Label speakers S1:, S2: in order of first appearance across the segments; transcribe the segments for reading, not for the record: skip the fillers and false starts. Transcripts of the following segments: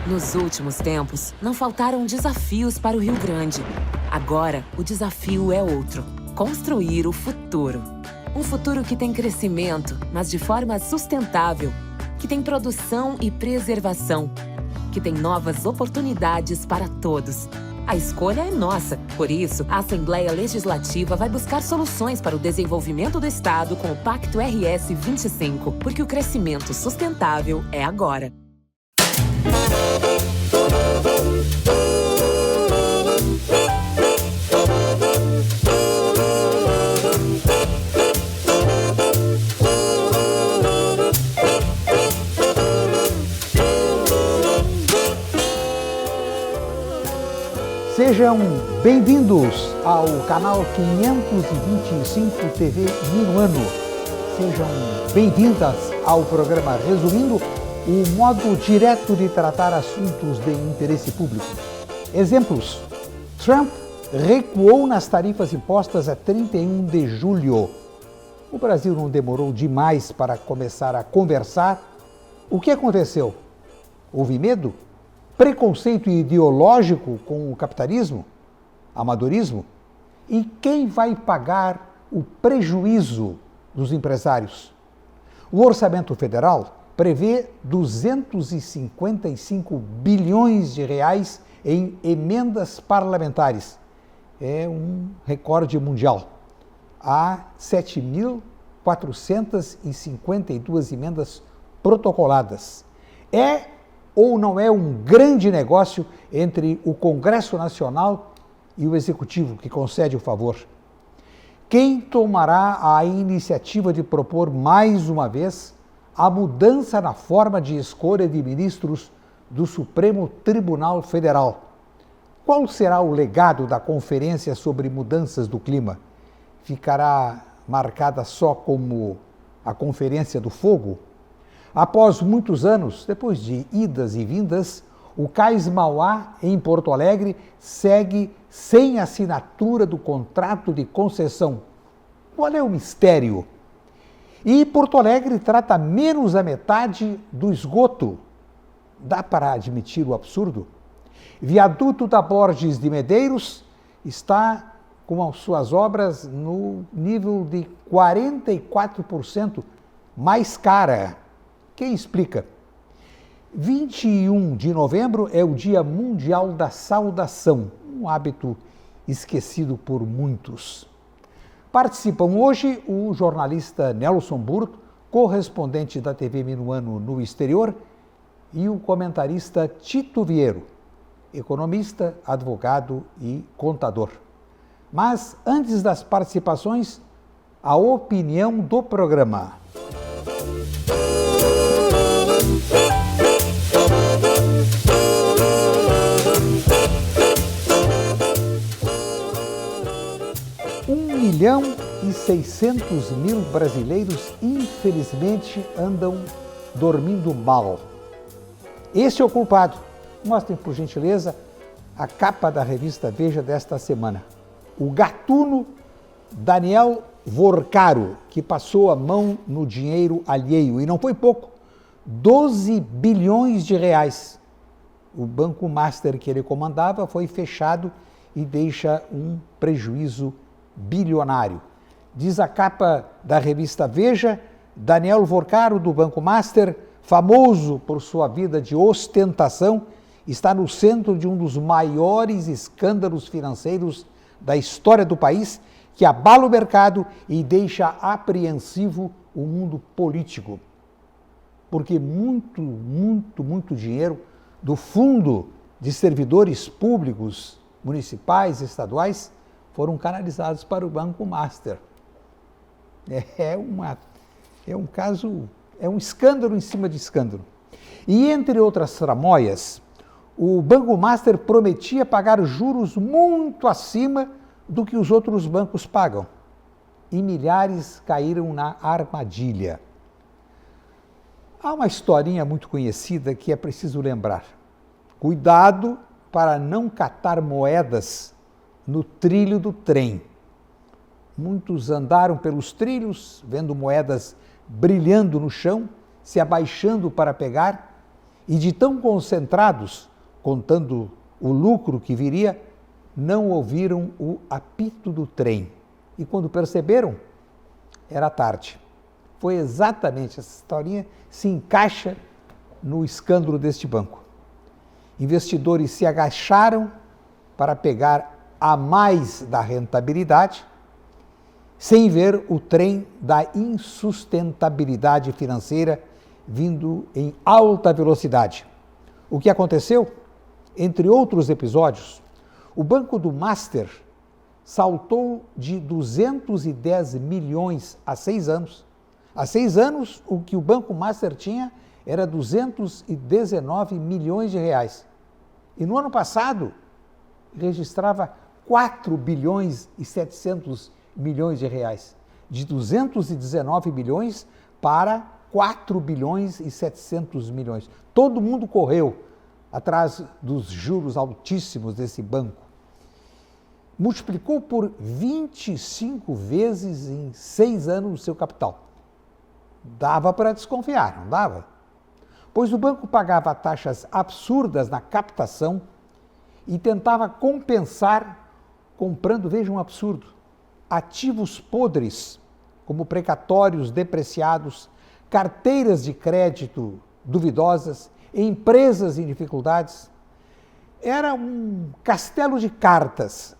S1: Nos últimos tempos, não faltaram desafios para o Rio Grande. Agora, o desafio é outro: construir o futuro. Um futuro que tem crescimento, mas de forma sustentável, que tem produção e preservação, que tem novas oportunidades para todos. A escolha é nossa. Por isso, a Assembleia Legislativa vai buscar soluções para o desenvolvimento do Estado com o Pacto RS 25, porque o crescimento sustentável é agora.
S2: Sejam bem-vindos ao canal 525 TV Minuano. Sejam bem-vindas ao programa resumindo o modo direto de tratar assuntos de interesse público. Exemplos: Trump recuou nas tarifas impostas a 31 de julho. O Brasil não demorou demais para começar a conversar. O que aconteceu? Houve medo? Preconceito ideológico com o capitalismo? Amadorismo? E quem vai pagar o prejuízo dos empresários? O orçamento federal prevê 255 bilhões de reais em emendas parlamentares. É um recorde mundial. Há 7.452 emendas protocoladas. É ou não é um grande negócio entre o Congresso Nacional e o Executivo que concede o favor? Quem tomará a iniciativa de propor mais uma vez a mudança na forma de escolha de ministros do Supremo Tribunal Federal? Qual será o legado da Conferência sobre Mudanças do Clima? Ficará marcada só como a Conferência do Fogo? Após muitos anos, depois de idas e vindas, o Cais Mauá, em Porto Alegre, segue sem assinatura do contrato de concessão. Qual é o mistério? E Porto Alegre trata menos da metade do esgoto. Dá para admitir o absurdo? Viaduto da Borges de Medeiros está com as suas obras no nível de 44% mais cara. Quem explica? 21 de novembro é o Dia Mundial da Saudação, um hábito esquecido por muitos. Participam hoje o jornalista Nelson Burto, correspondente da TV Minuano no exterior, e o comentarista Tito Vieiro, economista, advogado e contador. Mas antes das participações, a opinião do programa. $1.600.000 brasileiros, infelizmente, andam dormindo mal. Esse é o culpado. Mostrem, por gentileza, a capa da revista Veja desta semana. O gatuno Daniel Vorcaro, que passou a mão no dinheiro alheio, e não foi pouco, 12 bilhões de reais. O Banco Master que ele comandava foi fechado e deixa um prejuízo bilionário. Diz a capa da revista Veja, Daniel Vorcaro, do Banco Master, famoso por sua vida de ostentação, está no centro de um dos maiores escândalos financeiros da história do país, que abala o mercado e deixa apreensivo o mundo político. Porque muito dinheiro do Fundo de Servidores Públicos Municipais e Estaduais foram canalizados para o Banco Master. É um caso, é um escândalo em cima de escândalo. E entre outras tramóias, o Banco Master prometia pagar juros muito acima do que os outros bancos pagam. E milhares caíram na armadilha. Há uma historinha muito conhecida que é preciso lembrar. Cuidado para não catar moedas no trilho do trem. Muitos andaram pelos trilhos, vendo moedas brilhando no chão, se abaixando para pegar, e de tão concentrados, contando o lucro que viria, não ouviram o apito do trem. E quando perceberam, era tarde. Foi exatamente essa historinha, se encaixa no escândalo deste banco. Investidores se agacharam para pegar a mais da rentabilidade, sem ver o trem da insustentabilidade financeira vindo em alta velocidade. O que aconteceu? Entre outros episódios, o Banco do Master saltou de 210 milhões há 6 anos. Há 6 anos, o que o Banco Master tinha era 219 milhões de reais. E no ano passado, registrava 4 bilhões e 700 milhões de reais. De 219 milhões para 4 bilhões e 700 milhões. Todo mundo correu atrás dos juros altíssimos desse banco. Multiplicou por 25 vezes em 6 anos o seu capital. Dava para desconfiar, não dava? Pois o banco pagava taxas absurdas na captação e tentava compensar comprando, veja um absurdo, ativos podres, como precatórios depreciados, carteiras de crédito duvidosas, empresas em dificuldades. Era um castelo de cartas.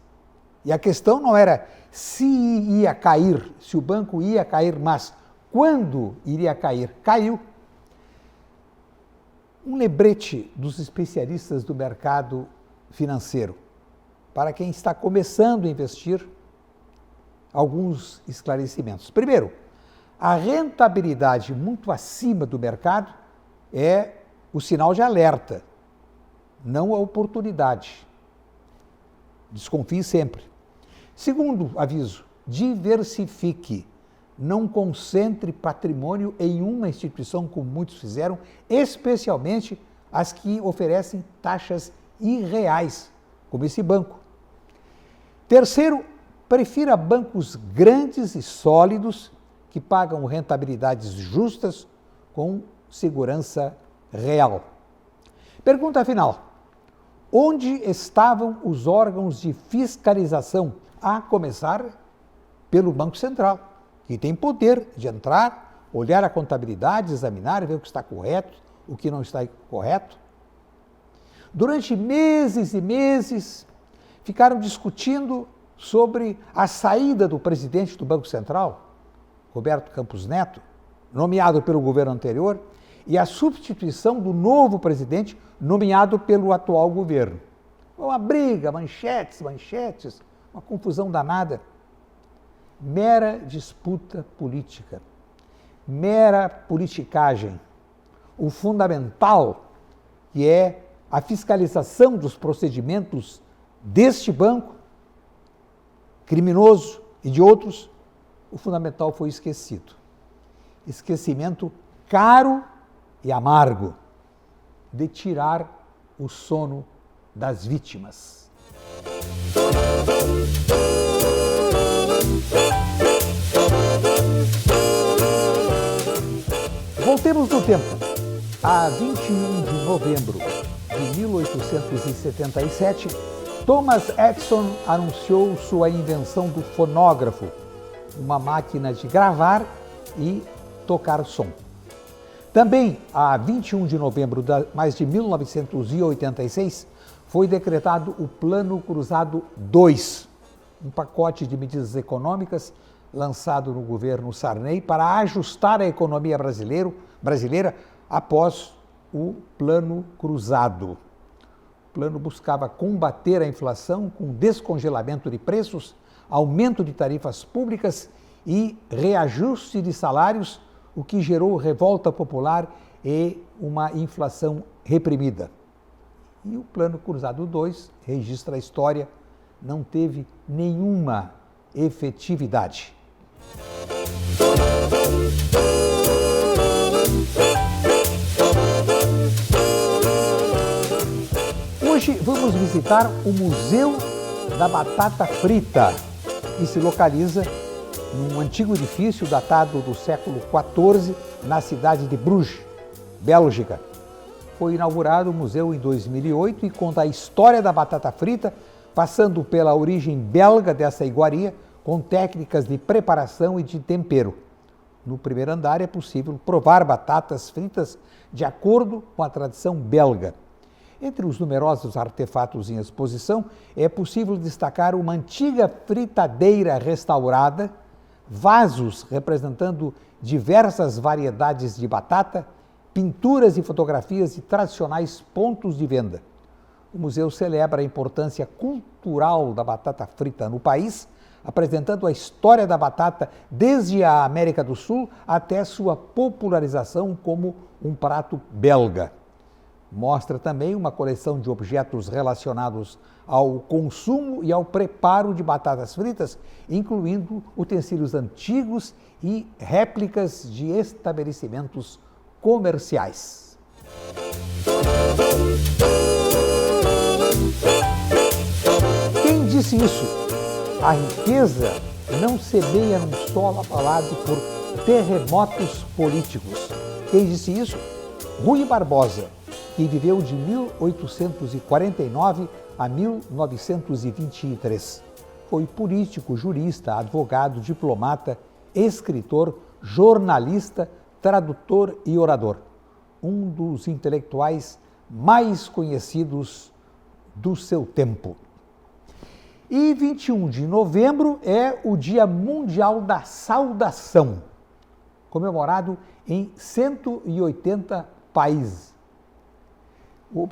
S2: E a questão não era se ia cair, se o banco ia cair, mas quando iria cair. Caiu. Um lembrete dos especialistas do mercado financeiro. Para quem está começando a investir, alguns esclarecimentos. Primeiro, a rentabilidade muito acima do mercado é o sinal de alerta, não a oportunidade. Desconfie sempre. Segundo aviso, diversifique. Não concentre patrimônio em uma instituição, como muitos fizeram, especialmente as que oferecem taxas irreais, como esse banco. Terceiro, prefira bancos grandes e sólidos que pagam rentabilidades justas com segurança real. Pergunta final. Onde estavam os órgãos de fiscalização, a começar pelo Banco Central, que tem poder de entrar, olhar a contabilidade, examinar, ver o que está correto, o que não está correto? Durante meses e meses, ficaram discutindo sobre a saída do presidente do Banco Central, Roberto Campos Neto, nomeado pelo governo anterior, e a substituição do novo presidente, nomeado pelo atual governo. Uma briga, manchetes, uma confusão danada. Mera disputa política, mera politicagem. O fundamental, que é a fiscalização dos procedimentos deste banco criminoso e de outros, o fundamental foi esquecido. Esquecimento caro e amargo de tirar o sono das vítimas. Voltemos no tempo. A 21 de novembro de 1877, Thomas Edison anunciou sua invenção do fonógrafo, uma máquina de gravar e tocar som. Também, a 21 de novembro de 1986, foi decretado o Plano Cruzado II, um pacote de medidas econômicas lançado no governo Sarney para ajustar a economia brasileira após o Plano Cruzado. O plano buscava combater a inflação com descongelamento de preços, aumento de tarifas públicas e reajuste de salários, o que gerou revolta popular e uma inflação reprimida. E o Plano Cruzado II, registra a história, não teve nenhuma efetividade. Hoje vamos visitar o Museu da Batata Frita, que se localiza num antigo edifício datado do século XIV, na cidade de Bruges, Bélgica. foi inaugurado o museu em 2008 e conta a história da batata frita, passando pela origem belga dessa iguaria, com técnicas de preparação e de tempero. No primeiro andar é possível provar batatas fritas de acordo com a tradição belga. Entre os numerosos artefatos em exposição, é possível destacar uma antiga fritadeira restaurada, vasos representando diversas variedades de batata, pinturas e fotografias de tradicionais pontos de venda. O museu celebra a importância cultural da batata frita no país, apresentando a história da batata desde a América do Sul até sua popularização como um prato belga. Mostra também uma coleção de objetos relacionados ao consumo e ao preparo de batatas fritas, incluindo utensílios antigos e réplicas de estabelecimentos comerciais. Quem disse isso? A riqueza não semeia num solo abalado por terremotos políticos. Quem disse isso? Rui Barbosa, que viveu de 1849 a 1923. Foi político, jurista, advogado, diplomata, escritor, jornalista, tradutor e orador. Um dos intelectuais mais conhecidos do seu tempo. E 21 de novembro é o Dia Mundial da Saudação, comemorado em 180 países. O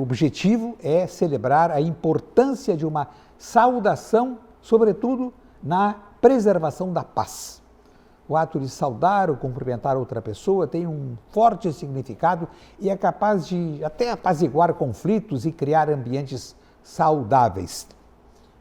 S2: objetivo é celebrar a importância de uma saudação, sobretudo na preservação da paz. O ato de saudar ou cumprimentar outra pessoa tem um forte significado e é capaz de até apaziguar conflitos e criar ambientes saudáveis.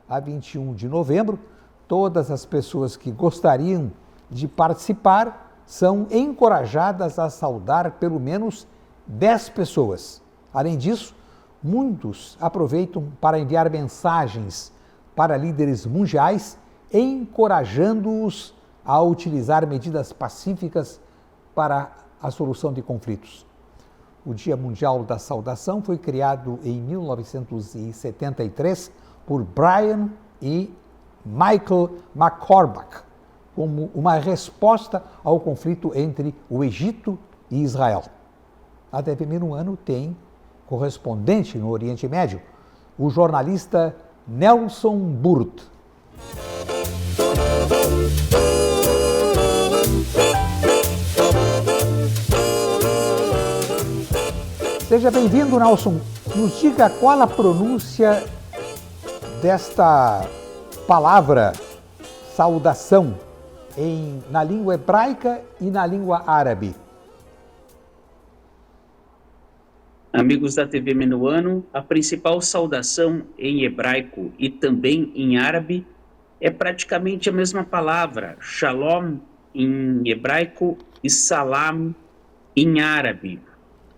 S2: A 21 de novembro, todas as pessoas que gostariam de participar são encorajadas a saudar pelo menos 10 pessoas. Além disso, muitos aproveitam para enviar mensagens para líderes mundiais, encorajando-os a utilizar medidas pacíficas para a solução de conflitos. O Dia Mundial da Saudação foi criado em 1973 por Brian e Michael McCormack, como uma resposta ao conflito entre o Egito e Israel. A TV Minuano tem correspondente no Oriente Médio, o jornalista Nelson Burt. Seja bem-vindo, Nelson. Nos diga qual a pronúncia desta palavra saudação na língua hebraica e na língua árabe.
S3: Amigos da TV Minuano, a principal saudação em hebraico e também em árabe é praticamente a mesma palavra, shalom em hebraico e salam em árabe.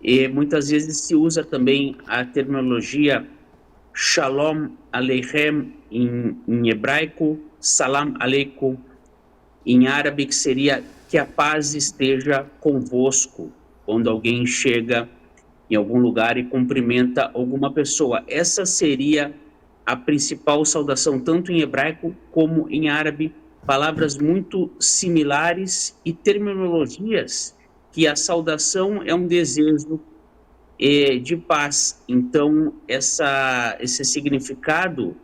S3: E muitas vezes se usa também a terminologia shalom aleichem em hebraico, salam aleikum em árabe, que seria que a paz esteja convosco, quando alguém chega em algum lugar e cumprimenta alguma pessoa. Essa seria a principal saudação, tanto em hebraico como em árabe, palavras muito similares e terminologias que a saudação é um desejo de paz. Então, esse significado,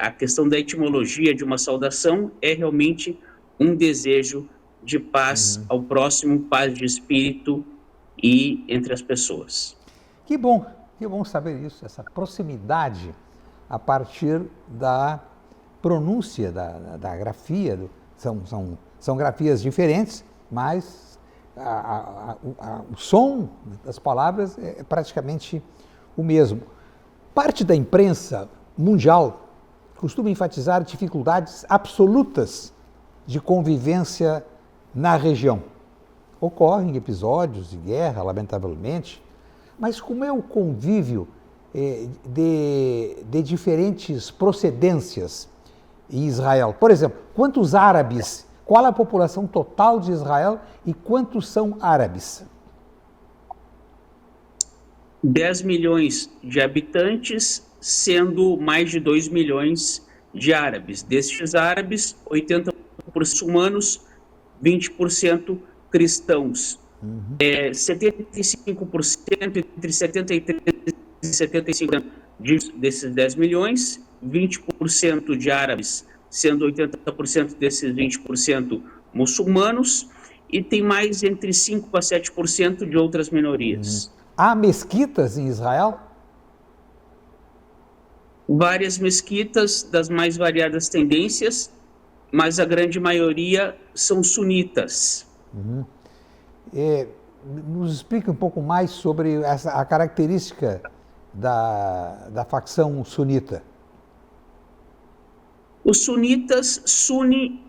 S3: a questão da etimologia de uma saudação é realmente um desejo de paz ao próximo, paz de espírito e entre as pessoas.
S2: Que bom saber isso, essa proximidade a partir da pronúncia, da grafia. São grafias diferentes, mas o som das palavras é praticamente o mesmo. Parte da imprensa mundial costuma enfatizar dificuldades absolutas de convivência na região. Ocorrem episódios de guerra, lamentavelmente, mas como é o convívio de diferentes procedências em Israel? Por exemplo, quantos árabes, qual a população total de Israel e quantos são árabes?
S3: 10 milhões de habitantes, sendo mais de 2 milhões de árabes. Destes árabes, 80% muçulmanos, 20% cristãos. 75%, entre 73% e 75% desses 10 milhões, 20% de árabes, sendo 80% desses 20% muçulmanos, e tem mais entre 5% a 7% de outras minorias.
S2: Há mesquitas em Israel?
S3: Várias mesquitas das mais variadas tendências, mas a grande maioria são sunitas.
S2: Nos explique um pouco mais sobre a característica da facção sunita.
S3: Os sunitas, suni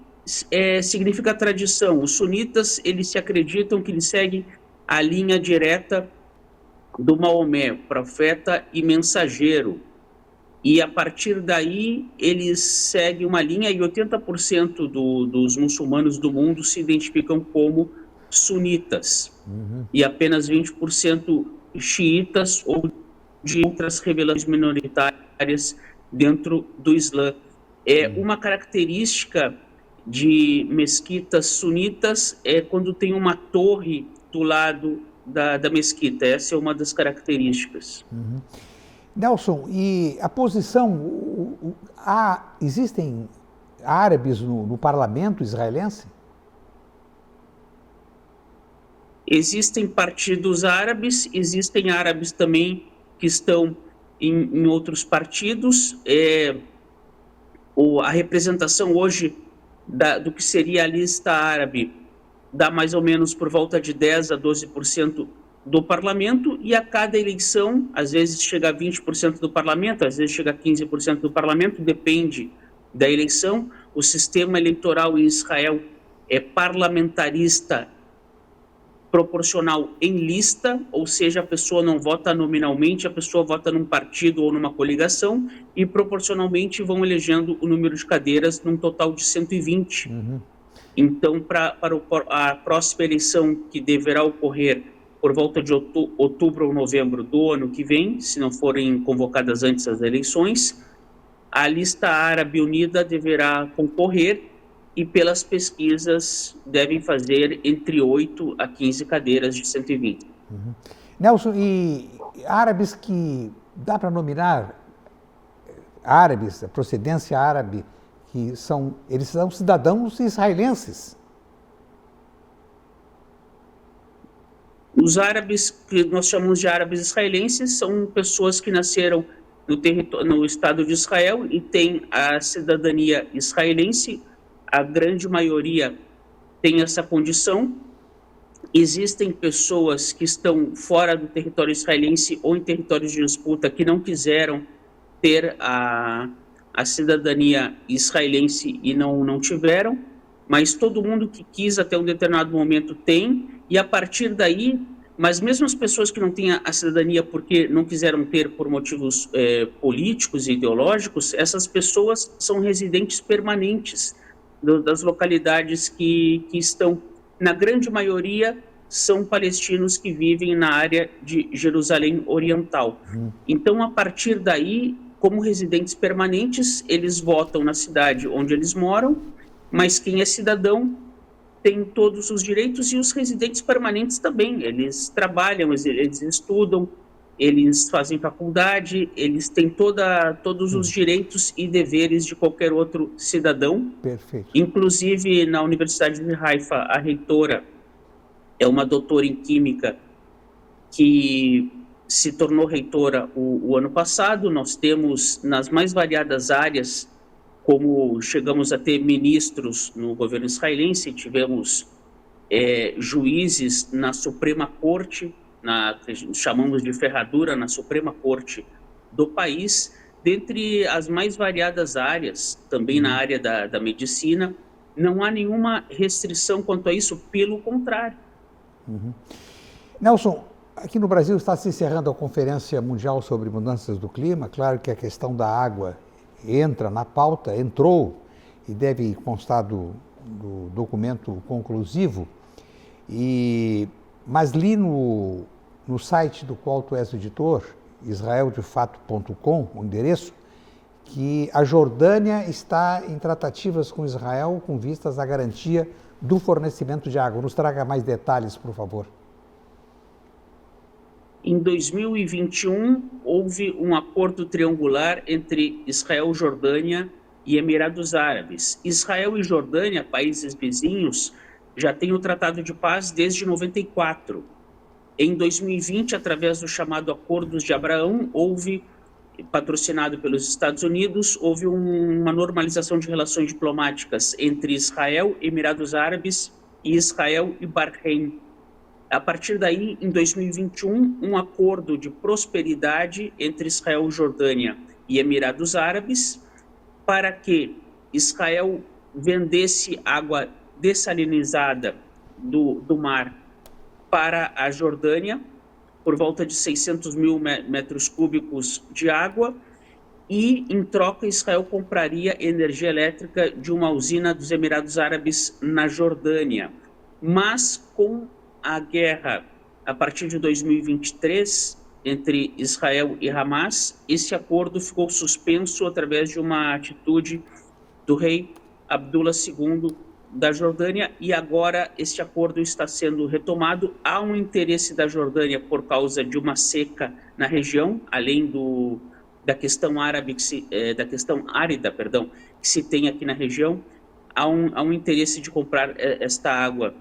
S3: significa tradição. Os sunitas, eles se acreditam que eles seguem a linha direta do Maomé, profeta e mensageiro. E a partir daí, eles seguem uma linha, e 80% dos muçulmanos do mundo se identificam como sunitas. E apenas 20% xiitas ou de outras revelações minoritárias dentro do Islã. Uma característica de mesquitas sunitas é quando tem uma torre do lado da mesquita. Essa é uma das características.
S2: Nelson, e a posição, existem árabes no parlamento israelense?
S3: Existem partidos árabes, existem árabes também que estão em outros partidos. A representação hoje do que seria a lista árabe dá mais ou menos por volta de 10% a 12% do parlamento, e a cada eleição, às vezes chega a 20% do parlamento, às vezes chega a 15% do parlamento, depende da eleição. O sistema eleitoral em Israel é parlamentarista proporcional em lista, ou seja, a pessoa não vota nominalmente, a pessoa vota num partido ou numa coligação, e proporcionalmente vão elegendo o número de cadeiras num total de 120. Então, para a próxima eleição, que deverá ocorrer por volta de outubro ou novembro do ano que vem, se não forem convocadas antes as eleições, a lista árabe unida deverá concorrer, e pelas pesquisas devem fazer entre 8 a 15 cadeiras de 120.
S2: Nelson, e árabes que dá para nominar árabes, a procedência árabe, eles são cidadãos israelenses?
S3: Os árabes, que nós chamamos de árabes israelenses, são pessoas que nasceram no Estado de Israel e têm a cidadania israelense. A grande maioria tem essa condição. Existem pessoas que estão fora do território israelense ou em territórios de disputa que não quiseram ter a cidadania israelense e não tiveram, mas todo mundo que quis até um determinado momento tem, e a partir daí, mas mesmo as pessoas que não têm a cidadania porque não quiseram ter por motivos políticos e ideológicos, essas pessoas são residentes permanentes das localidades que estão. Na grande maioria, são palestinos que vivem na área de Jerusalém Oriental. Então, a partir daí, como residentes permanentes, eles votam na cidade onde eles moram, mas quem é cidadão tem todos os direitos, e os residentes permanentes também. Eles trabalham, eles estudam, eles fazem faculdade, eles têm todos os direitos e deveres de qualquer outro cidadão.
S2: Perfeito.
S3: Inclusive, na Universidade de Haifa, a reitora é uma doutora em Química que se tornou reitora o ano passado. Nós temos, nas mais variadas áreas, como chegamos a ter ministros no governo israelense, tivemos juízes na Suprema Corte, chamamos de ferradura, na Suprema Corte do país, dentre as mais variadas áreas, também na área da medicina. Não há nenhuma restrição quanto a isso, pelo contrário.
S2: Nelson, aqui no Brasil está se encerrando a Conferência Mundial sobre Mudanças do Clima. Claro que a questão da água entra na pauta, entrou e deve constar do documento conclusivo. Mas li no site do qual tu és editor, israeldefato.com, o endereço, que a Jordânia está em tratativas com Israel com vistas à garantia do fornecimento de água. Nos traga mais detalhes, por favor.
S3: Em 2021, houve um acordo triangular entre Israel, Jordânia e Emirados Árabes. Israel e Jordânia, países vizinhos, já têm o Tratado de Paz desde 94. Em 2020, através do chamado Acordos de Abraão, patrocinado pelos Estados Unidos, houve uma normalização de relações diplomáticas entre Israel, Emirados Árabes e Israel e Bahrein. A partir daí, em 2021, um acordo de prosperidade entre Israel, Jordânia e Emirados Árabes para que Israel vendesse água dessalinizada do mar para a Jordânia, por volta de 600 mil metros cúbicos de água, e, em troca, Israel compraria energia elétrica de uma usina dos Emirados Árabes na Jordânia. Mas, com a guerra, a partir de 2023, entre Israel e Hamas, esse acordo ficou suspenso através de uma atitude do rei Abdullah II da Jordânia, e agora este acordo está sendo retomado. Há um interesse da Jordânia por causa de uma seca na região, além da questão árida, que se tem aqui na região. Há um interesse de comprar esta água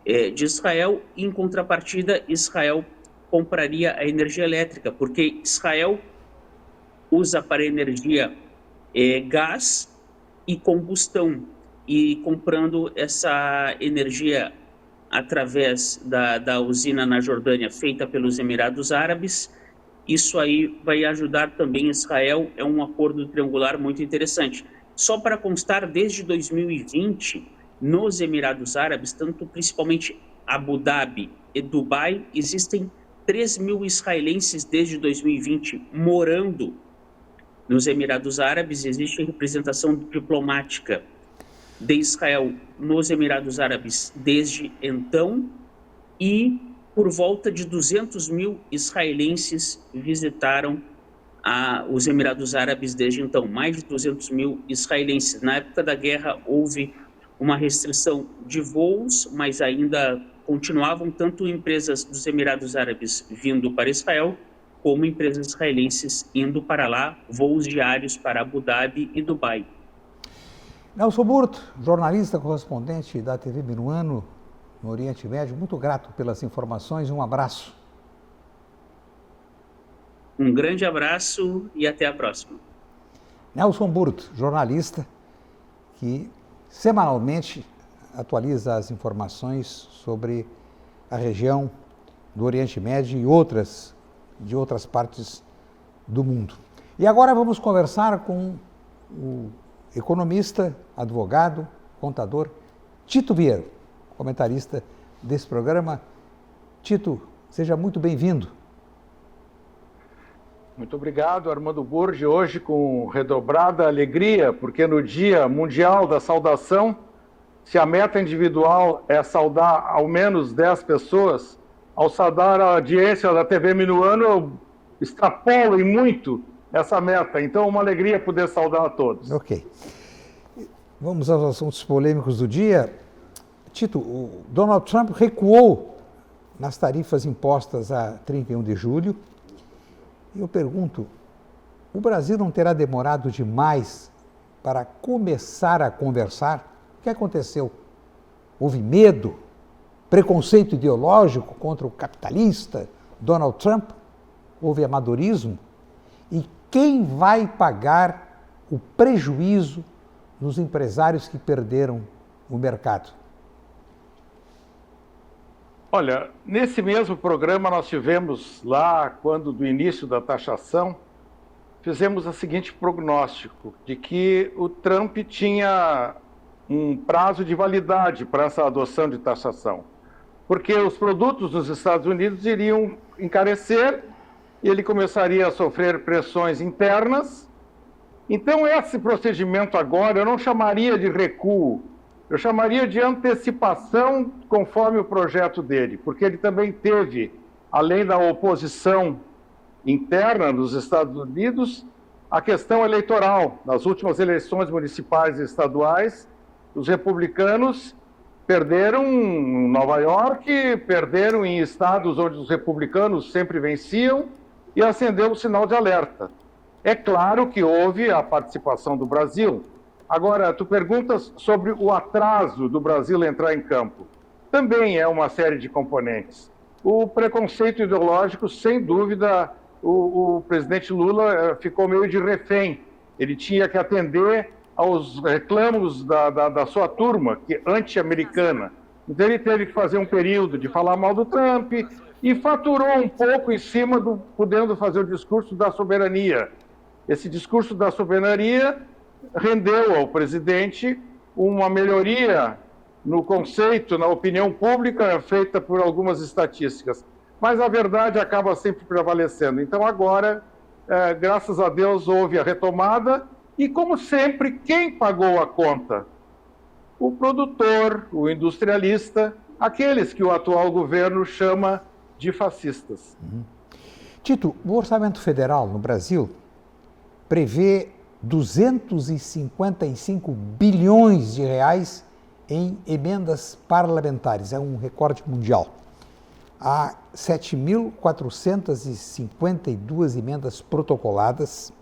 S3: de Israel, e, em contrapartida, Israel compraria a energia elétrica, porque Israel usa para energia gás e combustão, e comprando essa energia através da usina na Jordânia feita pelos Emirados Árabes, isso aí vai ajudar também Israel. É um acordo triangular muito interessante. Só para constar, desde 2020, nos Emirados Árabes, principalmente Abu Dhabi e Dubai, existem 3 mil israelenses desde 2020 morando nos Emirados Árabes. Existe representação diplomática de Israel nos Emirados Árabes desde então, e por volta de 200 mil israelenses visitaram os Emirados Árabes desde então. Mais de 200 mil israelenses. Na época da guerra houve uma restrição de voos, mas ainda continuavam tanto empresas dos Emirados Árabes vindo para Israel, como empresas israelenses indo para lá, voos diários para Abu Dhabi e Dubai.
S2: Nelson Burto, jornalista correspondente da TV Minuano no Oriente Médio, muito grato pelas informações, um abraço.
S3: Um grande abraço e até a próxima.
S2: Nelson Burto, jornalista que semanalmente atualiza as informações sobre a região do Oriente Médio e de outras partes do mundo. E agora vamos conversar com o economista, advogado, contador, Tito Vieira, comentarista desse programa. Tito, seja muito bem-vindo.
S4: Muito obrigado, Armando Burgi, hoje com redobrada alegria, porque no Dia Mundial da Saudação, se a meta individual é saudar ao menos 10 pessoas, ao saudar a audiência da TV Minuano, eu extrapolo em muito essa meta. Então, uma alegria poder saudar a todos.
S2: Ok. Vamos aos assuntos polêmicos do dia. Tito, o Donald Trump recuou nas tarifas impostas a 31 de julho. E eu pergunto, o Brasil não terá demorado demais para começar a conversar? O que aconteceu? Houve medo, preconceito ideológico contra o capitalista Donald Trump? Houve amadorismo? E quem vai pagar o prejuízo dos empresários que perderam o mercado?
S4: Olha, nesse mesmo programa nós tivemos lá, quando do início da taxação, fizemos o seguinte prognóstico, de que o Trump tinha um prazo de validade para essa adoção de taxação, porque os produtos nos Estados Unidos iriam encarecer e ele começaria a sofrer pressões internas. Então, esse procedimento agora eu não chamaria de recuo, eu chamaria de antecipação conforme o projeto dele, porque ele também teve além da oposição interna nos Estados Unidos, a questão eleitoral. Nas últimas eleições municipais e estaduais, os republicanos perderam em Nova York, perderam em estados onde os republicanos sempre venciam e acendeu o sinal de alerta. É claro que houve a participação do Brasil. Agora, tu perguntas sobre o atraso do Brasil entrar em campo. Também é uma série de componentes. O preconceito ideológico, sem dúvida, o presidente Lula ficou meio de refém. Ele tinha que atender aos reclamos da sua turma, que anti-americana. Então ele teve que fazer um período de falar mal do Trump e faturou um pouco em cima podendo fazer o discurso da soberania. Esse discurso da soberania rendeu ao presidente uma melhoria no conceito, na opinião pública, feita por algumas estatísticas. Mas a verdade acaba sempre prevalecendo. Então agora, graças a Deus, houve a retomada e, como sempre, quem pagou a conta? O produtor, o industrialista, aqueles que o atual governo chama de fascistas.
S2: Tito, o orçamento federal no Brasil prevê 255 bilhões de reais em emendas parlamentares. É um recorde mundial. Há 7.452 emendas protocoladas.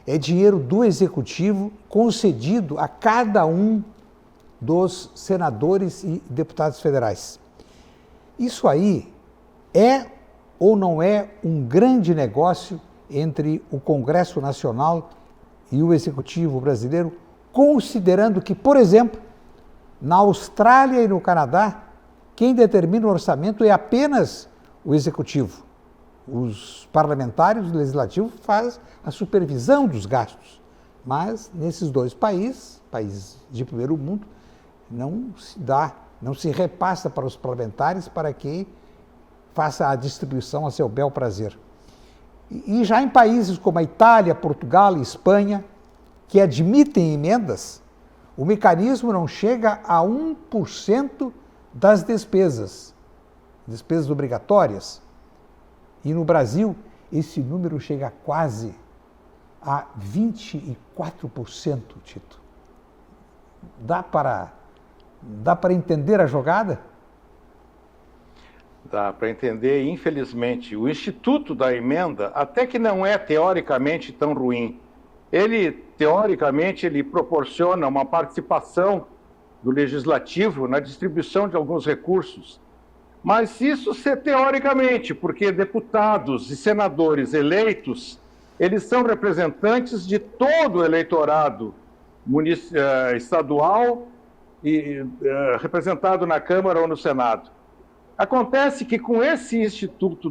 S2: É dinheiro do Executivo concedido a cada um dos senadores e deputados federais. Isso aí é ou não é um grande negócio entre o Congresso Nacional e o Executivo brasileiro, considerando que, por exemplo, na Austrália e no Canadá, quem determina o orçamento é apenas o Executivo. Os parlamentares, o Legislativo, fazem a supervisão dos gastos. Mas, nesses dois países de primeiro mundo, não se repassa para os parlamentares para que faça a distribuição a seu bel prazer. E já em países como a Itália, Portugal e Espanha, que admitem emendas, o mecanismo não chega a 1% das despesas obrigatórias. E no Brasil, esse número chega quase a 24%, Tito. Dá para entender a jogada?
S4: Dá para entender, infelizmente. O Instituto da Emenda, até que não é teoricamente tão ruim, teoricamente, ele proporciona uma participação do Legislativo na distribuição de alguns recursos. Mas isso teoricamente, porque deputados e senadores eleitos, eles são representantes de todo o eleitorado estadual e representado na Câmara ou no Senado. Acontece que com esse Instituto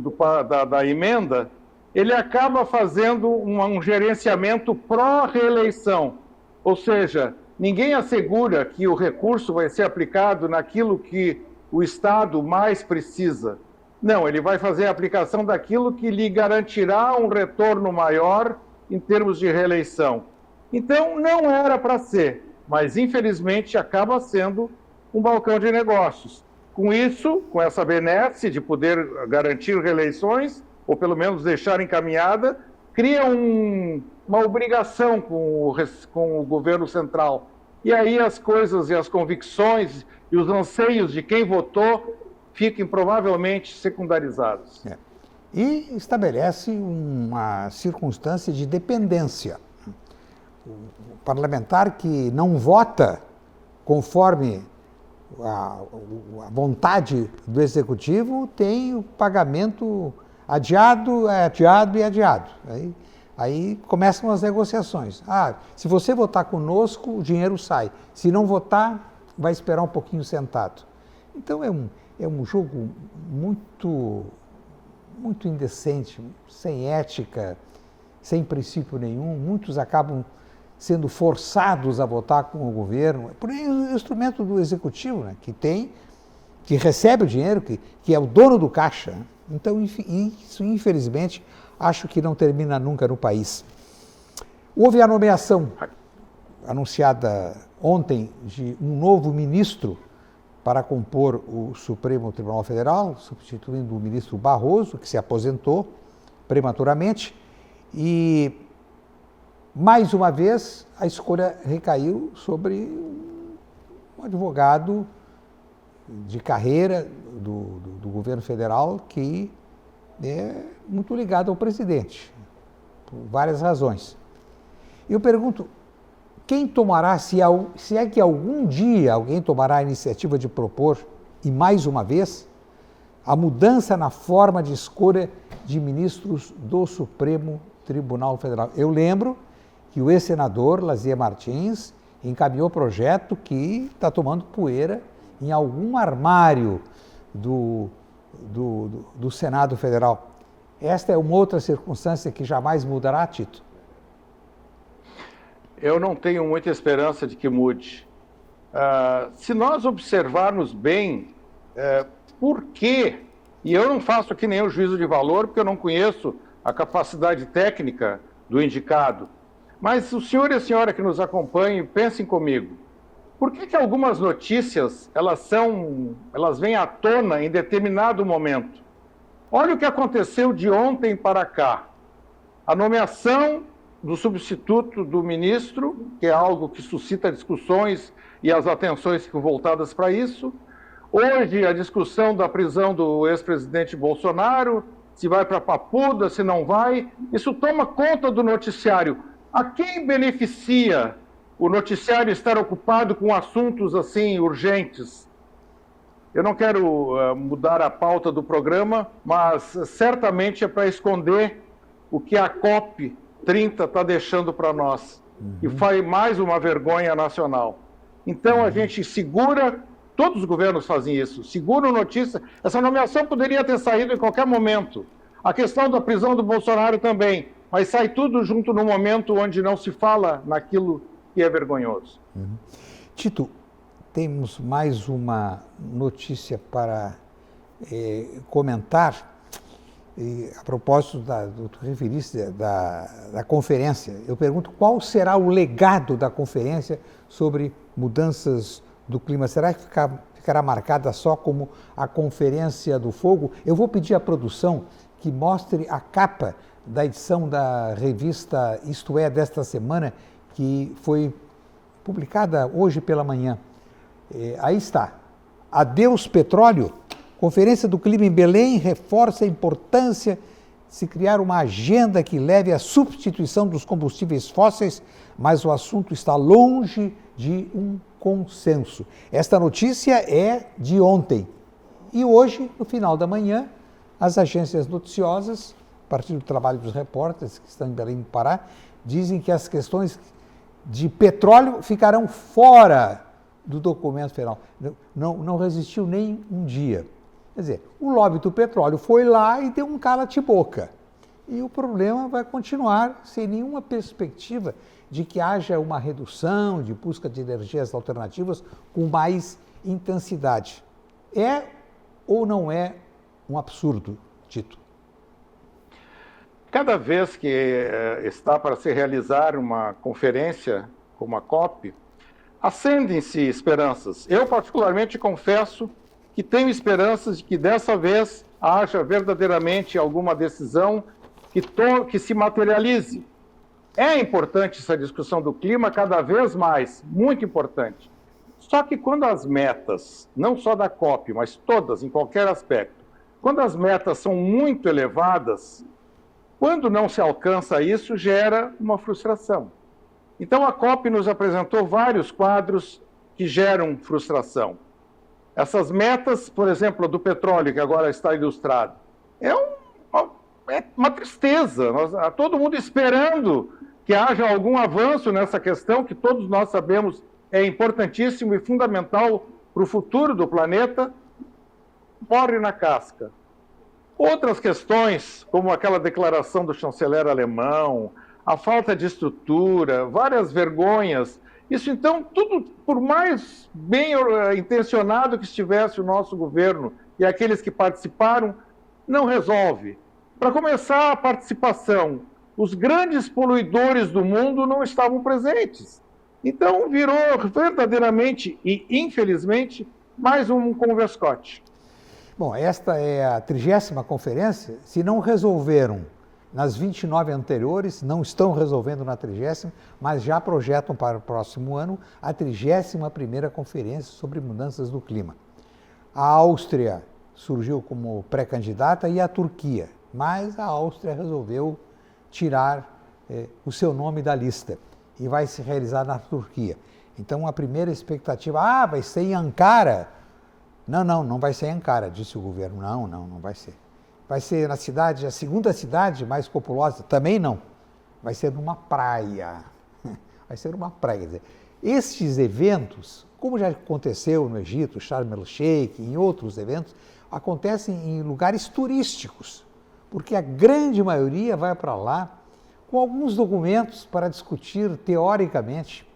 S4: da Emenda, ele acaba fazendo um gerenciamento pró-reeleição, ou seja, ninguém assegura que o recurso vai ser aplicado naquilo que o Estado mais precisa. Não, ele vai fazer a aplicação daquilo que lhe garantirá um retorno maior em termos de reeleição. Então, não era para ser, mas infelizmente acaba sendo um balcão de negócios. Com isso, com essa benesse de poder garantir reeleições, ou pelo menos deixar encaminhada, cria uma obrigação com o governo central. E aí as coisas e as convicções e os anseios de quem votou fiquem provavelmente secundarizados.
S2: E estabelece uma circunstância de dependência. O parlamentar que não vota conforme a vontade do Executivo tem o pagamento adiado e adiado. Aí começam as negociações. Se você votar conosco, o dinheiro sai. Se não votar, vai esperar um pouquinho sentado. Então é um jogo muito indecente, sem ética, sem princípio nenhum. Muitos acabam sendo forçados a votar com o governo. Por aí o instrumento do Executivo, né, que recebe o dinheiro, que é o dono do caixa. Então, isso, infelizmente, acho que não termina nunca no país. Houve a nomeação anunciada ontem de um novo ministro para compor o Supremo Tribunal Federal, substituindo o ministro Barroso, que se aposentou prematuramente, e mais uma vez a escolha recaiu sobre um advogado de carreira do governo federal que é muito ligado ao presidente, por várias razões. Eu pergunto, quem tomará, se é que algum dia alguém tomará a iniciativa de propor, e mais uma vez, a mudança na forma de escolha de ministros do Supremo Tribunal Federal? Eu lembro que o ex-senador Lazier Martins encaminhou projeto que está tomando poeira em algum armário do Senado Federal. Esta é uma outra circunstância que jamais mudará, Tito?
S4: Eu não tenho muita esperança de que mude. Se nós observarmos bem por quê, e eu não faço aqui nenhum juízo de valor, porque eu não conheço a capacidade técnica do indicado, mas o senhor e a senhora que nos acompanham, pensem comigo, por que algumas notícias elas vêm à tona em determinado momento? Olha o que aconteceu de ontem para cá. A nomeação do substituto do ministro, que é algo que suscita discussões e as atenções ficam voltadas para isso. Hoje, a discussão da prisão do ex-presidente Bolsonaro, se vai para Papuda, se não vai. Isso toma conta do noticiário. A quem beneficia o noticiário estar ocupado com assuntos assim urgentes? Eu não quero mudar a pauta do programa, mas certamente é para esconder o que a COP30 está deixando para nós. E faz mais uma vergonha nacional. Então a gente segura, todos os governos fazem isso, seguram notícia. Essa nomeação poderia ter saído em qualquer momento. A questão da prisão do Bolsonaro também, mas sai tudo junto no momento onde não se fala naquilo que é vergonhoso.
S2: Tito, temos mais uma notícia para comentar. E, a propósito do que referiste da conferência, eu pergunto qual será o legado da conferência sobre mudanças do clima? Será que ficará marcada só como a Conferência do Fogo? Eu vou pedir à produção que mostre a capa da edição da revista Isto É desta semana, que foi publicada hoje pela manhã. Aí está. Adeus petróleo. Conferência do Clima em Belém reforça a importância de se criar uma agenda que leve à substituição dos combustíveis fósseis, mas o assunto está longe de um consenso. Esta notícia é de ontem. E hoje, no final da manhã, as agências noticiosas, a partir do trabalho dos repórteres que estão em Belém do Pará, dizem que as questões de petróleo ficarão fora do documento final. Não resistiu nem um dia. Quer dizer, o lobby do petróleo foi lá e deu um cala-te-boca. E o problema vai continuar sem nenhuma perspectiva de que haja uma redução de busca de energias alternativas com mais intensidade. É ou não é um absurdo, Tito?
S4: Cada vez que está para se realizar uma conferência como a COP, acendem-se esperanças. Eu, particularmente, confesso que tenho esperanças de que dessa vez haja verdadeiramente alguma decisão que se materialize. É importante essa discussão do clima cada vez mais, muito importante. Só que quando as metas, não só da COP, mas todas, em qualquer aspecto, quando as metas são muito elevadas, quando não se alcança isso, gera uma frustração. Então a COP nos apresentou vários quadros que geram frustração. Essas metas, por exemplo, do petróleo, que agora está ilustrado, é uma tristeza. Todo mundo esperando que haja algum avanço nessa questão, que todos nós sabemos é importantíssimo e fundamental para o futuro do planeta, morre na casca. Outras questões, como aquela declaração do chanceler alemão, a falta de estrutura, várias vergonhas. Isso, então, tudo, por mais bem intencionado que estivesse o nosso governo e aqueles que participaram, não resolve. Para começar, a participação. Os grandes poluidores do mundo não estavam presentes. Então, virou verdadeiramente e, infelizmente, Mais um Converscote.
S2: Bom, esta é a 30ª conferência. Se não resolveram nas 29 anteriores, não estão resolvendo na 30ª, mas já projetam para o próximo ano a 31ª conferência sobre mudanças do clima. A Áustria surgiu como pré-candidata e a Turquia, mas a Áustria resolveu tirar o seu nome da lista e vai se realizar na Turquia. Então a primeira expectativa, vai ser em Ankara. Não vai ser em Ankara, disse o governo. Não vai ser. Vai ser na cidade, a segunda cidade mais populosa, também não. Vai ser numa praia. Vai ser numa praia. Quer dizer, estes eventos, como já aconteceu no Egito, Sharm el-Sheikh, em outros eventos, acontecem em lugares turísticos, porque a grande maioria vai para lá com alguns documentos para discutir teoricamente.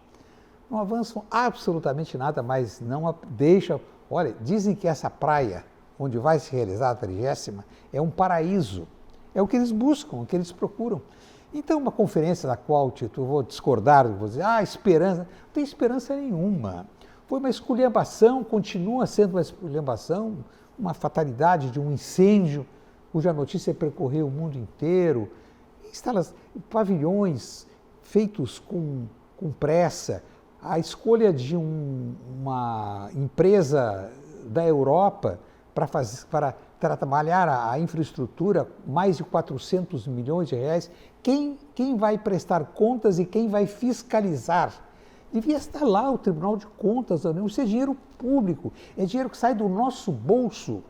S2: Não avançam absolutamente nada, mas não deixa... Olha, dizem que essa praia, onde vai se realizar a 30ª, é um paraíso. É o que eles buscam, o que eles procuram. Então, uma conferência na qual, Tito, eu vou discordar, vou dizer, esperança. Não tem esperança nenhuma. Foi uma esculhambação, continua sendo uma esculhambação, uma fatalidade de um incêndio, cuja notícia percorreu o mundo inteiro. Pavilhões feitos com pressa, a escolha de uma empresa da Europa para trabalhar a infraestrutura, mais de 400 milhões de reais, quem vai prestar contas e quem vai fiscalizar? Devia estar lá o Tribunal de Contas da União. Isso é dinheiro público, é dinheiro que sai do nosso bolso.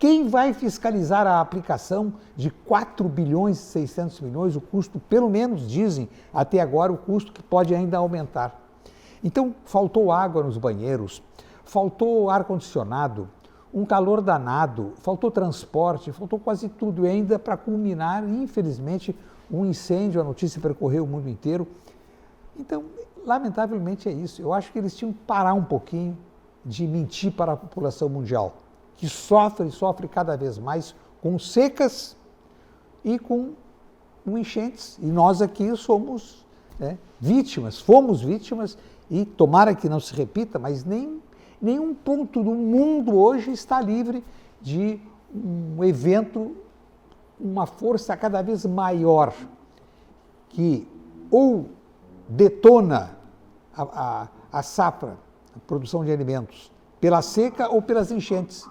S2: Quem vai fiscalizar a aplicação de 4 bilhões e 600 milhões, o custo, pelo menos dizem até agora, o custo que pode ainda aumentar. Então, faltou água nos banheiros, faltou ar-condicionado, um calor danado, faltou transporte, faltou quase tudo. E ainda para culminar, infelizmente, um incêndio, a notícia percorreu o mundo inteiro. Então, lamentavelmente é isso. Eu acho que eles tinham que parar um pouquinho de mentir para a população mundial, que sofre cada vez mais com secas e com enchentes. E nós aqui somos vítimas, fomos vítimas, e tomara que não se repita, mas nenhum ponto do mundo hoje está livre de um evento, uma força cada vez maior, que ou detona a safra, a produção de alimentos, pela seca ou pelas enchentes,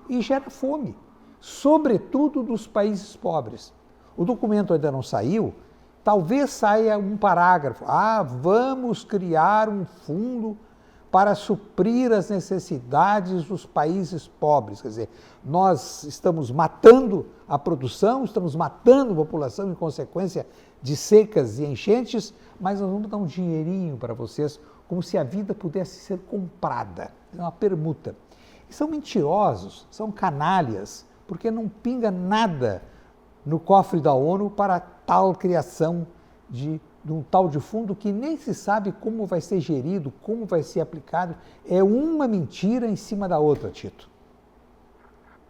S2: e gera fome, sobretudo dos países pobres. O documento ainda não saiu, talvez saia um parágrafo, vamos criar um fundo para suprir as necessidades dos países pobres. Quer dizer, nós estamos matando a produção, estamos matando a população em consequência de secas e enchentes, mas nós vamos dar um dinheirinho para vocês, como se a vida pudesse ser comprada. É uma permuta. E são mentirosos, são canalhas, porque não pinga nada no cofre da ONU para tal criação de um tal de fundo que nem se sabe como vai ser gerido, como vai ser aplicado. É uma mentira em cima da outra, Tito.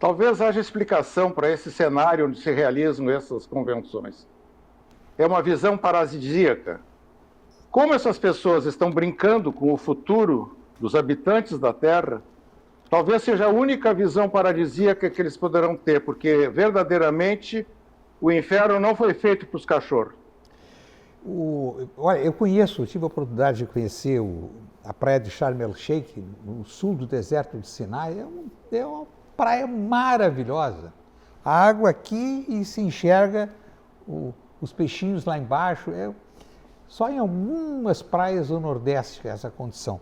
S4: Talvez haja explicação para esse cenário onde se realizam essas convenções. É uma visão parasíaca. Como essas pessoas estão brincando com o futuro dos habitantes da Terra, talvez seja a única visão paradisíaca que eles poderão ter, porque verdadeiramente o inferno não foi feito para os cachorros.
S2: Olha, eu tive a oportunidade de conhecer a praia de Sharm el-Sheikh, no sul do deserto de Sinai. É uma praia maravilhosa. A água aqui e se enxerga os peixinhos lá embaixo. Só em algumas praias do Nordeste que é essa condição.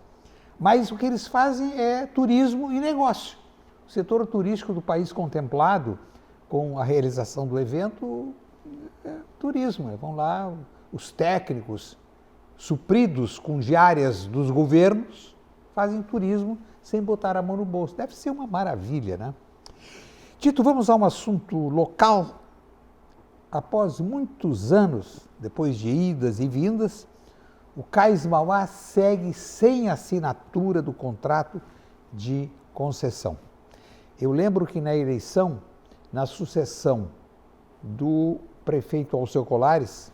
S2: Mas o que eles fazem é turismo e negócio. O setor turístico do país contemplado com a realização do evento é turismo. Vão lá os técnicos supridos com diárias dos governos, fazem turismo sem botar a mão no bolso. Deve ser uma maravilha, né? Tito, vamos a um assunto local. Após muitos anos, depois de idas e vindas, o Cais Mauá segue sem assinatura do contrato de concessão. Eu lembro que na eleição, na sucessão do prefeito Alceu Colares,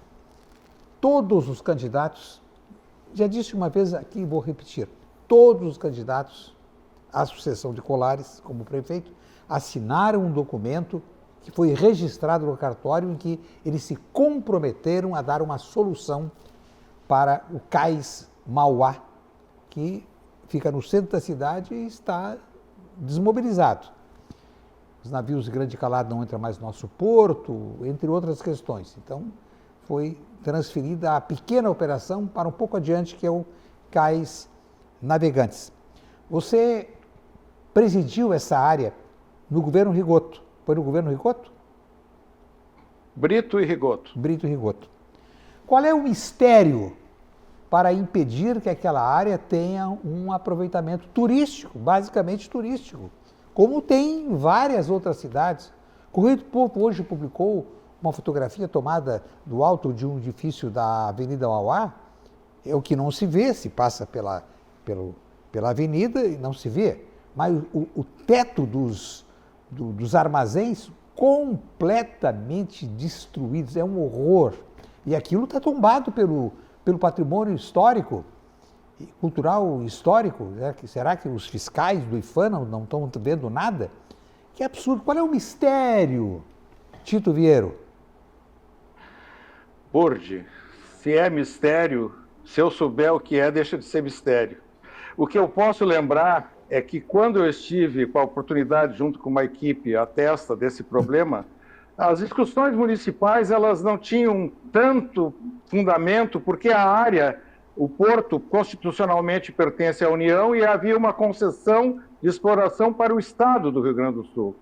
S2: todos os candidatos, já disse uma vez aqui e vou repetir, todos os candidatos a sucessão de Colares como prefeito, assinaram um documento que foi registrado no cartório em que eles se comprometeram a dar uma solução para o cais Mauá, que fica no centro da cidade e está desmobilizado. Os navios de grande calado não entram mais no nosso porto, entre outras questões. Então, foi transferida a pequena operação para um pouco adiante, que é o cais Navegantes. Você presidiu essa área no governo Rigoto. Foi no governo Rigoto?
S4: Brito e Rigoto.
S2: Brito e Rigoto. Qual é o mistério para impedir que aquela área tenha um aproveitamento turístico, basicamente turístico, como tem em várias outras cidades? O Correio do Povo hoje publicou uma fotografia tomada do alto de um edifício da Avenida Mauá. É o que não se vê, se passa pela avenida e não se vê, mas o teto dos armazéns completamente destruídos, é um horror. E aquilo está tombado pelo patrimônio histórico, cultural histórico, né? Será que os fiscais do IFAM não estão vendo nada? Que absurdo. Qual é o mistério, Tito Vieiro?
S4: Burde, se é mistério, se eu souber o que é, deixa de ser mistério. O que eu posso lembrar é que quando eu estive com a oportunidade, junto com uma equipe, à testa desse problema, as discussões municipais elas não tinham tanto fundamento, porque a área, o porto, constitucionalmente pertence à União e havia uma concessão de exploração para o Estado do Rio Grande do Sul.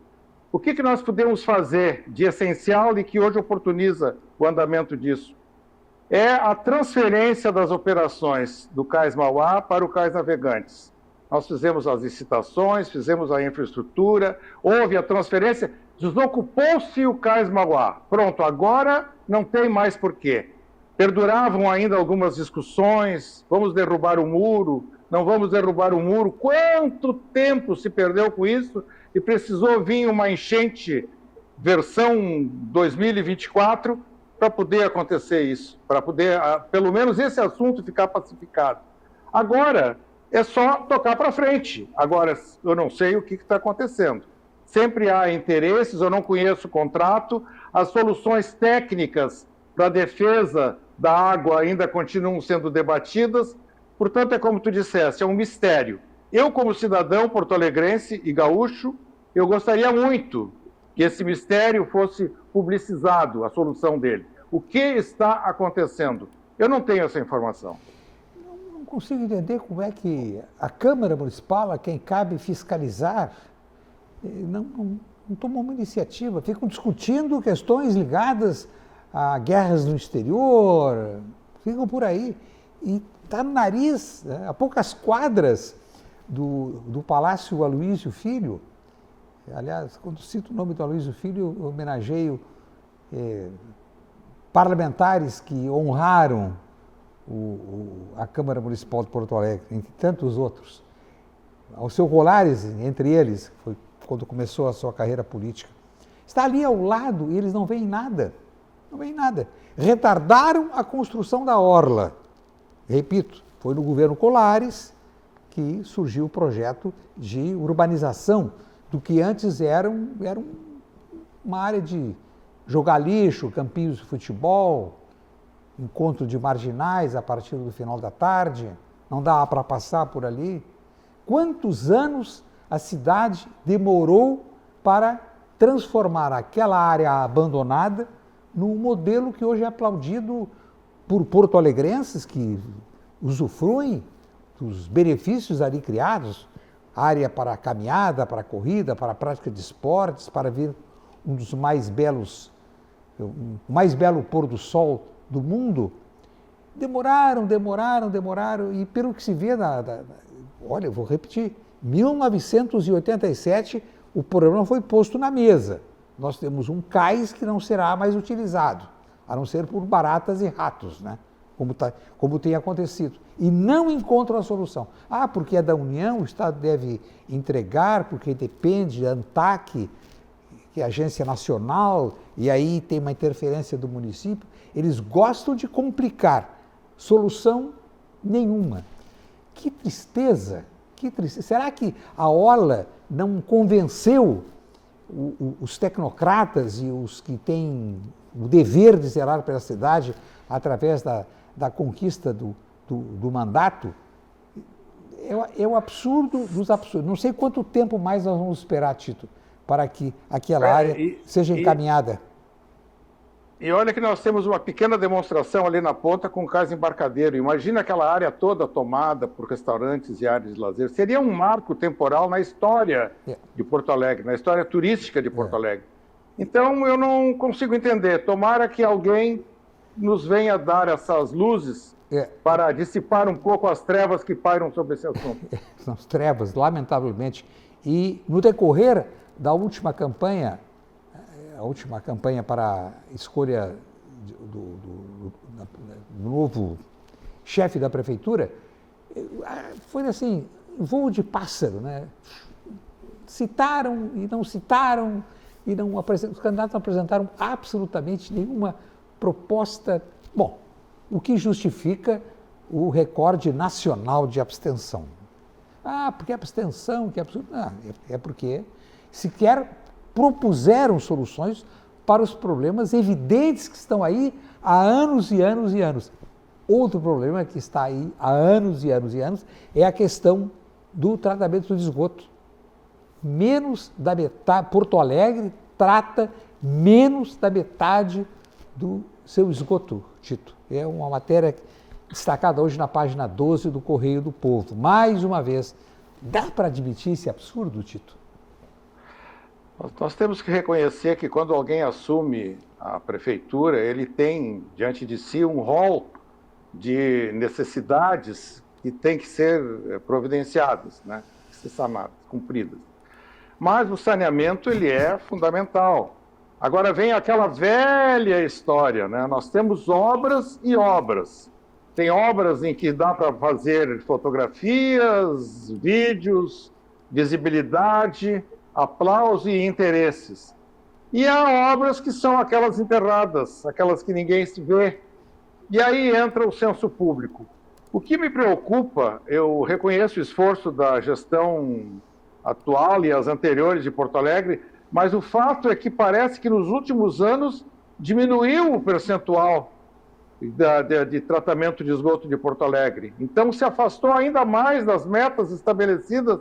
S4: O que nós podemos fazer de essencial e que hoje oportuniza o andamento disso? É a transferência das operações do Cais Mauá para o Cais Navegantes. Nós fizemos as licitações, fizemos a infraestrutura, houve a transferência, desocupou-se o Cais Mauá. Pronto, agora não tem mais porquê. Perduravam ainda algumas discussões, vamos derrubar o muro, não vamos derrubar o muro. Quanto tempo se perdeu com isso e precisou vir uma enchente versão 2024 para poder acontecer isso, para poder, pelo menos, esse assunto ficar pacificado. Agora, é só tocar para frente. Agora, eu não sei o que está acontecendo. Sempre há interesses, eu não conheço o contrato, as soluções técnicas para a defesa da água ainda continuam sendo debatidas, portanto, é como tu disseste, é um mistério. Eu, como cidadão porto-alegrense e gaúcho, eu gostaria muito que esse mistério fosse publicizado, a solução dele. O que está acontecendo? Eu não tenho essa informação.
S2: Não consigo entender como é que a Câmara Municipal, a quem cabe fiscalizar, não tomou uma iniciativa. Ficam discutindo questões ligadas a guerras no exterior, ficam por aí. E está no nariz, a poucas quadras do Palácio Aloísio Filho. Aliás, quando cito o nome do Aloísio Filho, eu homenageio parlamentares que honraram a Câmara Municipal de Porto Alegre, entre tantos outros. Alceu Colares, entre eles, foi quando começou a sua carreira política. Está ali ao lado e eles não veem nada. Não veem nada. Retardaram a construção da orla. Repito, foi no governo Colares que surgiu o projeto de urbanização do que antes era uma área de jogar lixo, campinhos de futebol, encontro de marginais a partir do final da tarde, não dava para passar por ali. Quantos anos a cidade demorou para transformar aquela área abandonada num modelo que hoje é aplaudido por porto-alegrenses que usufruem dos benefícios ali criados, área para caminhada, para corrida, para a prática de esportes, para ver um dos mais belos, o mais belo pôr do sol do mundo. Demoraram, e pelo que se vê, olha, eu vou repetir, 1987 o problema foi posto na mesa. Nós temos um cais que não será mais utilizado, a não ser por baratas e ratos, né? Como tem acontecido. E não encontram a solução. Porque é da União, o Estado deve entregar, porque depende da ANTAC, que é a agência nacional, e aí tem uma interferência do município. Eles gostam de complicar. Solução nenhuma. Que tristeza Que tristeza. Será que a Orla não convenceu os tecnocratas e os que têm o dever de zelar pela cidade através da conquista do mandato? É o absurdo dos absurdos. Não sei quanto tempo mais nós vamos esperar, Tito, para que aquela área seja encaminhada.
S4: E olha que nós temos uma pequena demonstração ali na ponta com o cais embarcadeiro. Imagina aquela área toda tomada por restaurantes e áreas de lazer. Seria um marco temporal na história de Porto Alegre, na história turística de Porto Alegre. Então, eu não consigo entender. Tomara que alguém nos venha dar essas luzes para dissipar um pouco as trevas que pairam sobre esse assunto.
S2: São as trevas, lamentavelmente. E no decorrer da última campanha, para a escolha do novo chefe da prefeitura, foi assim, voo de pássaro, né? Citaram e não citaram, os candidatos não apresentaram absolutamente nenhuma proposta. Bom, o que justifica o recorde nacional de abstenção. Porque abstenção, que absurdo. É porque sequer propuseram soluções para os problemas evidentes que estão aí há anos e anos e anos. Outro problema que está aí há anos e anos e anos é a questão do tratamento do esgoto. Menos da metade, Porto Alegre trata menos da metade do seu esgoto, Tito. É uma matéria destacada hoje na página 12 do Correio do Povo. Mais uma vez, dá para admitir esse absurdo, Tito?
S4: Nós temos que reconhecer que quando alguém assume a prefeitura, ele tem diante de si um rol de necessidades que tem que ser providenciadas, né? Ser sanadas, cumpridas. Mas o saneamento, ele é fundamental. Agora vem aquela velha história, né? Nós temos obras e obras. Tem obras em que dá para fazer fotografias, vídeos, visibilidade, aplauso e interesses. E há obras que são aquelas enterradas, aquelas que ninguém se vê. E aí entra o senso público. O que me preocupa, eu reconheço o esforço da gestão atual e as anteriores de Porto Alegre, mas o fato é que parece que nos últimos anos diminuiu o percentual de tratamento de esgoto de Porto Alegre. Então se afastou ainda mais das metas estabelecidas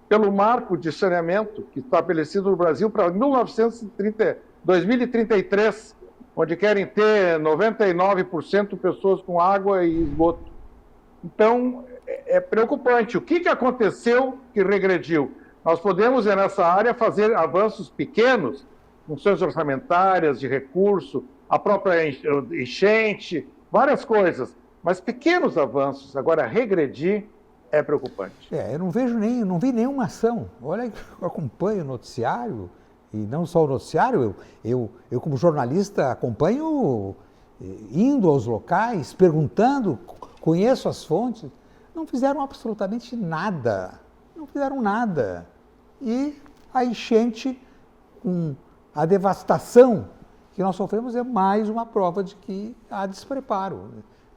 S4: pelo marco de saneamento que está estabelecido no Brasil para 2033, onde querem ter 99% pessoas com água e esgoto. Então, é preocupante. O que aconteceu que regrediu? Nós podemos, nessa área, fazer avanços pequenos, funções orçamentárias, de recurso, a própria enchente, várias coisas, mas pequenos avanços. Agora, regredir é preocupante.
S2: Eu não vi nenhuma ação. Olha, eu acompanho o noticiário, e não só o noticiário, eu como jornalista acompanho indo aos locais, perguntando, conheço as fontes, não fizeram absolutamente nada. Não fizeram nada. E a enchente, com a devastação que nós sofremos, é mais uma prova de que há despreparo.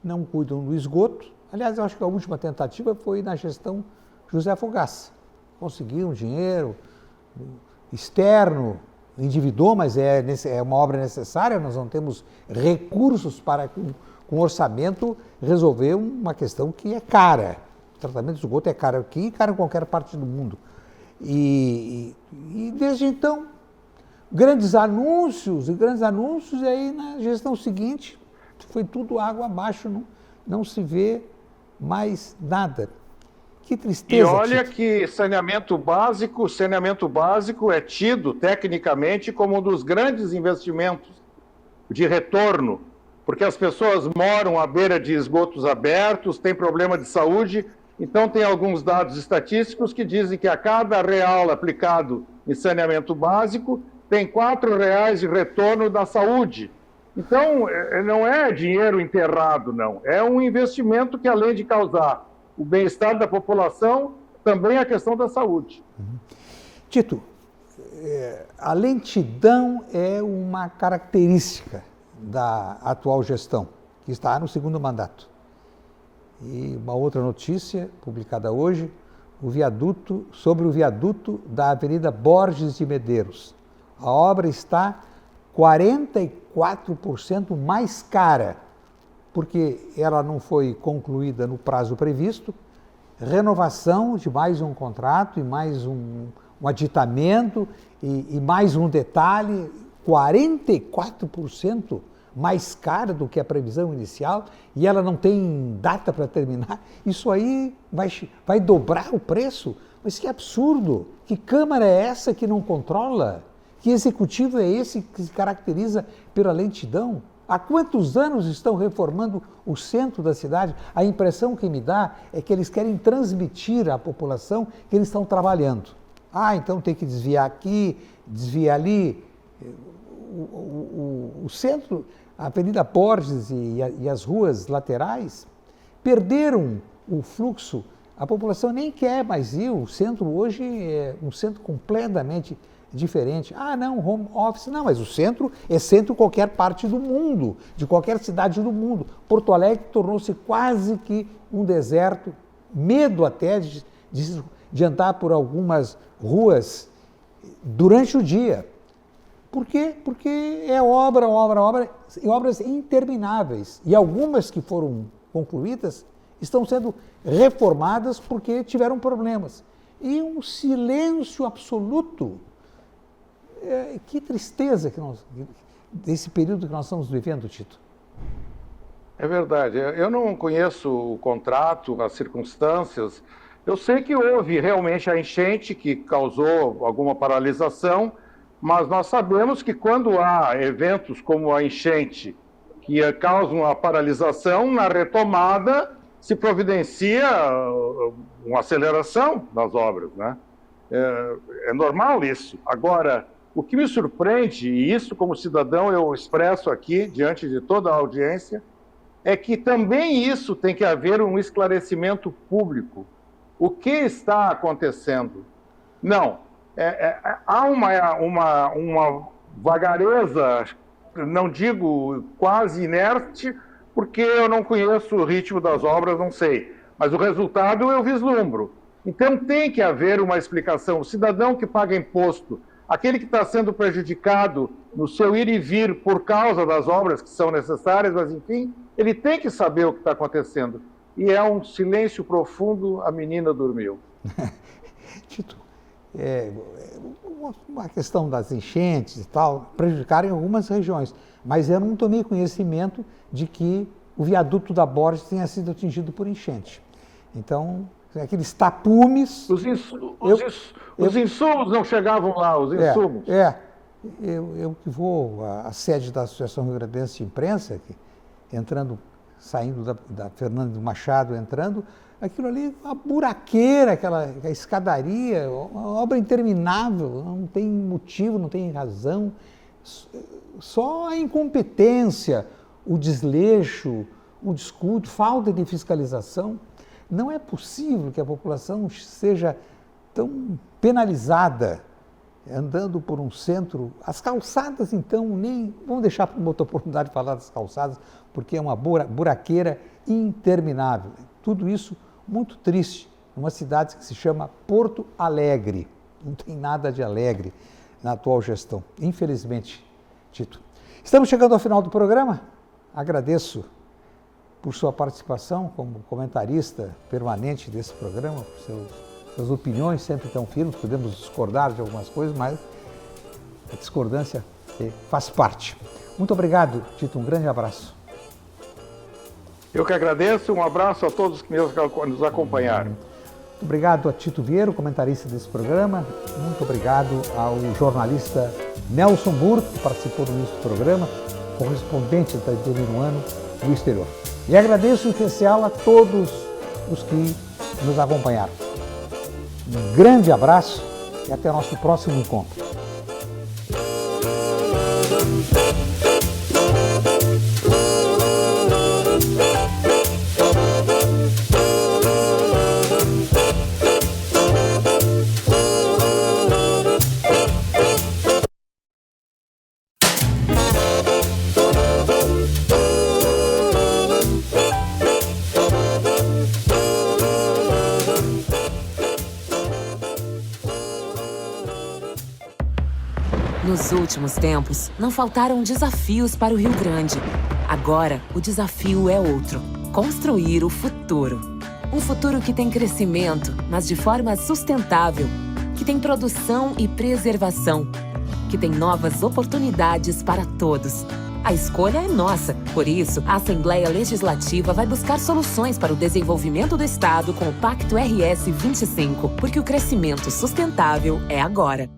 S2: Não cuidam do esgoto. Aliás, eu acho que a última tentativa foi na gestão José Fogaça. Conseguiram dinheiro externo, endividou, mas é uma obra necessária, nós não temos recursos para, com orçamento, resolver uma questão que é cara. O tratamento de esgoto é caro aqui e caro em qualquer parte do mundo. E desde então, grandes anúncios, e aí na gestão seguinte foi tudo água abaixo, não se vê mais nada. Que tristeza.
S4: E olha,
S2: Tito,
S4: que saneamento básico é tido tecnicamente como um dos grandes investimentos de retorno, porque as pessoas moram à beira de esgotos abertos, têm problema de saúde, então tem alguns dados estatísticos que dizem que a cada real aplicado em saneamento básico tem R$4 de retorno da saúde. Então, não é dinheiro enterrado, não. É um investimento que, além de causar o bem-estar da população, também a questão da saúde.
S2: Tito, a lentidão é uma característica da atual gestão, que está no segundo mandato. E uma outra notícia, publicada hoje, sobre o viaduto da Avenida Borges de Medeiros. A obra está 44% mais cara, porque ela não foi concluída no prazo previsto, renovação de mais um contrato e mais um aditamento e mais um detalhe, 44% mais cara do que a previsão inicial, e ela não tem data para terminar. Isso aí vai dobrar o preço? Mas que absurdo! Que Câmara é essa que não controla? Que executivo é esse que se caracteriza pela lentidão? Há quantos anos estão reformando o centro da cidade? A impressão que me dá é que eles querem transmitir à população que eles estão trabalhando. Então tem que desviar aqui, desviar ali. O centro, a Avenida Borges e as ruas laterais perderam o fluxo. A população nem quer mais ir. O centro hoje é um centro completamente diferente. Não, home office. Não, mas o centro é centro em qualquer parte do mundo, de qualquer cidade do mundo. Porto Alegre tornou-se quase que um deserto, medo até de andar por algumas ruas durante o dia. Por quê? Porque é obra, e obras intermináveis. E algumas que foram concluídas estão sendo reformadas porque tiveram problemas. E um silêncio absoluto. Que tristeza desse período que nós estamos vivendo, Tito.
S4: É verdade. Eu não conheço o contrato, as circunstâncias. Eu sei que houve realmente a enchente que causou alguma paralisação, mas nós sabemos que quando há eventos como a enchente que causam a paralisação, na retomada se providencia uma aceleração das obras, né? É normal isso. Agora, o que me surpreende, e isso como cidadão eu expresso aqui diante de toda a audiência, é que também isso tem que haver um esclarecimento público. O que está acontecendo? Não, há uma vagareza, não digo quase inerte, porque eu não conheço o ritmo das obras, não sei, mas o resultado eu vislumbro. Então tem que haver uma explicação. O cidadão que paga imposto, aquele que está sendo prejudicado no seu ir e vir por causa das obras que são necessárias, mas enfim, ele tem que saber o que está acontecendo. E é um silêncio profundo, a menina dormiu.
S2: Tito, uma questão das enchentes e tal, prejudicaram em algumas regiões, mas eu não tomei conhecimento de que o viaduto da Borges tenha sido atingido por enchente. Então, aqueles tapumes...
S4: Os insumos não chegavam lá, os insumos.
S2: Eu que vou à sede da Associação Rio Grandense de Imprensa, saindo da Fernando Machado, aquilo ali, a buraqueira, aquela escadaria, uma obra interminável, não tem motivo, não tem razão, só a incompetência, o desleixo, o descuido, falta de fiscalização. Não é possível que a população seja tão penalizada andando por um centro. As calçadas, então, nem... Vamos deixar para uma outra oportunidade de falar das calçadas, porque é uma buraqueira interminável. Tudo isso muito triste, numa cidade que se chama Porto Alegre. Não tem nada de alegre na atual gestão, infelizmente, Tito. Estamos chegando ao final do programa. Agradeço por sua participação como comentarista permanente desse programa, por suas opiniões sempre tão firmes. Podemos discordar de algumas coisas, mas a discordância faz parte. Muito obrigado, Tito. Um grande abraço.
S4: Eu que agradeço. Um abraço a todos que nos acompanharam.
S2: Muito obrigado a Tito Vieiro, comentarista desse programa. Muito obrigado ao jornalista Nelson Burr, que participou do início do programa, correspondente da TV Minuano no exterior. E agradeço em especial a todos os que nos acompanharam. Um grande abraço e até o nosso próximo encontro.
S1: Nos últimos tempos, não faltaram desafios para o Rio Grande. Agora, o desafio é outro: construir o futuro. Um futuro que tem crescimento, mas de forma sustentável, que tem produção e preservação, que tem novas oportunidades para todos. A escolha é nossa. Por isso, a Assembleia Legislativa vai buscar soluções para o desenvolvimento do Estado com o Pacto RS 25, porque o crescimento sustentável é agora.